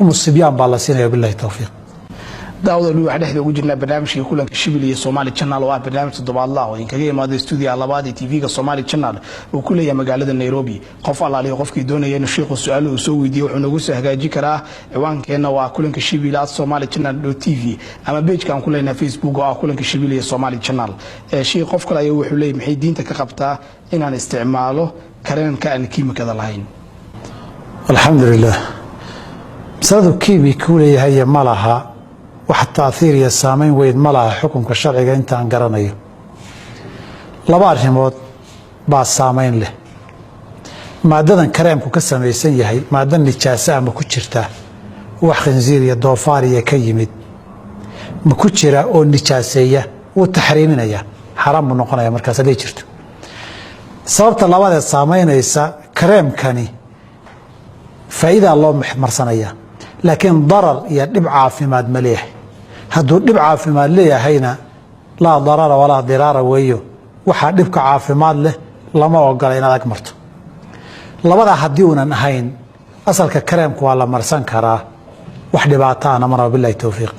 الصبيان بالله بالله التوفيق. daawada lu waxaan ugu jirnaa barnaamijka kulanka Shibiliye Somali Channel oo barnaamij toddobaadle oo kaga yimaado studio labaad ee TV-ga Somali Channel oo ku leeyahay magaalada Nairobi qof allaaliyo qofkii doonaya inuu sheekhu su'aalo uu soo weydiiyo wuxuu nagu soo hagaajin karaa ciwaankeena waa kulanka Shibiliye Somali Channel.tv ama page-kan ku leenahay Facebook oo kulanka Shibiliye Somali Channel sheekh qof kale ayaa wuxuu leeyahay maxay diinta ka qabtaa inaan isticmaalo kareenka aan kiimikada lahayn. alxamdulillah sadoo kiimika uu leeyahay malaha wax taathir iyo saameyn weyn ma laha xukunka sharciga inta aan garanayo laba arrimood baa saameyn leh maadadan kareemku ka samaysan yahay maadan nijaasa ama ku jirta wax khinziir iyo doofaar iyo ka yimid ma ku jira oo nijaaseeya oo tahriiminaya xaraam mu noqonaya markaas ay jirto sababta labaad ee saameynaysa kareemkani faa'iido loo marsanaya laakiin darar iyo dhib caafimaad ma leeyahay hadduu dhib caafimaad leeyahayna laa darara walaa diraara weeyo waxaa dhibka caafimaad leh lama ogola inaad ag marto labada haddii uunan ahayn asalka kareemku waa la marsan karaa wax dhibaataana maraba billahi tawfiiq.